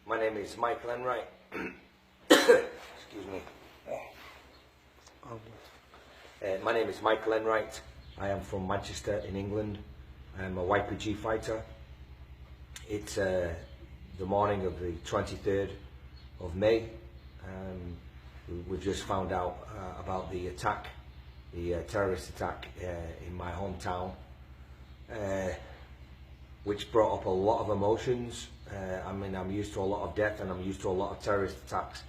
My name is Michael Enright. Excuse me. My name is Michael Enright. I am from Manchester in England. I am a YPG fighter. It's the morning of the 23rd of May. We've just found out about the attack, the terrorist attack in my hometown, which brought up a lot of emotions. I mean, I'm used to a lot of death and I'm used to a lot of terrorist attacks,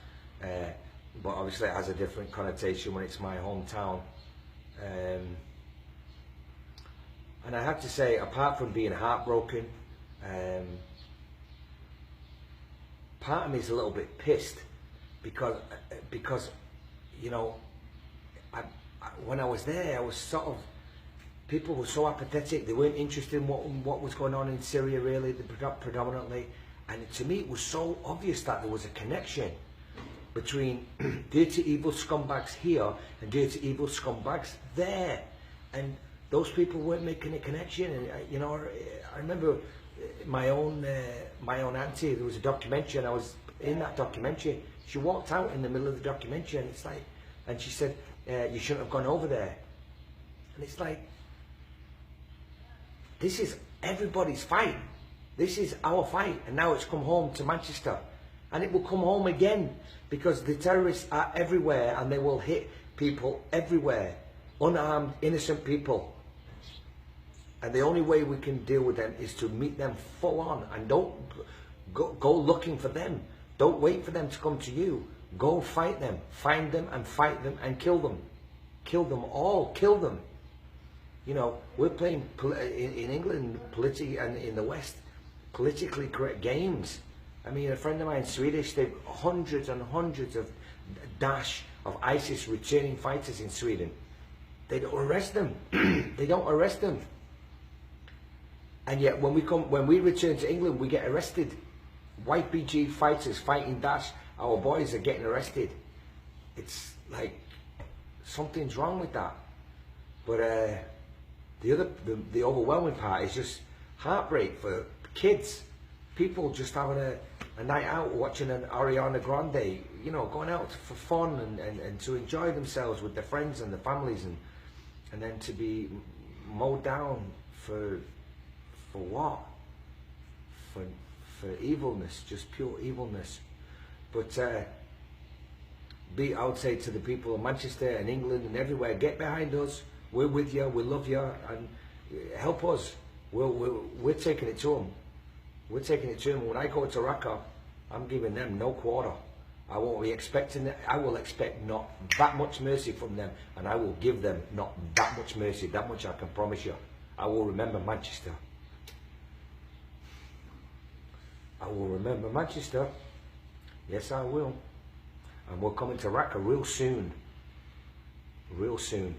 but obviously it has a different connotation when it's my hometown. And I have to say, apart from being heartbroken, part of me is a little bit pissed because you know, when I was there, I was sort of, people were so apathetic. They weren't interested in what was going on in Syria, really, predominantly. And to me, it was so obvious that there was a connection between dirty, evil scumbags here and dirty, evil scumbags there. And those people weren't making a connection. And you know, I remember my own auntie. There was a documentary, and I was in that documentary. She walked out in the middle of the documentary, and it's like, and she said, "You shouldn't have gone over there." And it's like, this is everybody's fight. This is our fight, and now it's come home to Manchester, and it will come home again because the terrorists are everywhere, and they will hit people everywhere, unarmed, innocent people. And the only way we can deal with them is to meet them full on, and don't go looking for them. Don't wait for them to come to you. Go fight them, find them and fight them and kill them. Kill them all, kill them. You know, we're playing in England, and in the West, politically correct games. I mean, a friend of mine, Swedish, they've hundreds and hundreds of Daesh, of ISIS returning fighters in Sweden. They don't arrest them. They don't arrest them. And yet, when we return to England, we get arrested. YPG fighters fighting Daesh, our boys are getting arrested. It's like something's wrong with that. But the overwhelming part is just heartbreak for kids, people just having a night out, watching an Ariana Grande, you know, going out for fun and to enjoy themselves with their friends and their families, and then to be mowed down for what? For evilness, just pure evilness. But I would say to the people of Manchester and England and everywhere, get behind us. We're with you. We love you, and help us. We're taking it to them. We're taking it to them. When I go to Raqqa, I'm giving them no quarter. I won't be expecting that. I will expect not that much mercy from them, and I will give them not that much mercy. That much I can promise you. I will remember Manchester. I will remember Manchester. Yes, I will. And we're coming to Raqqa real soon. Real soon.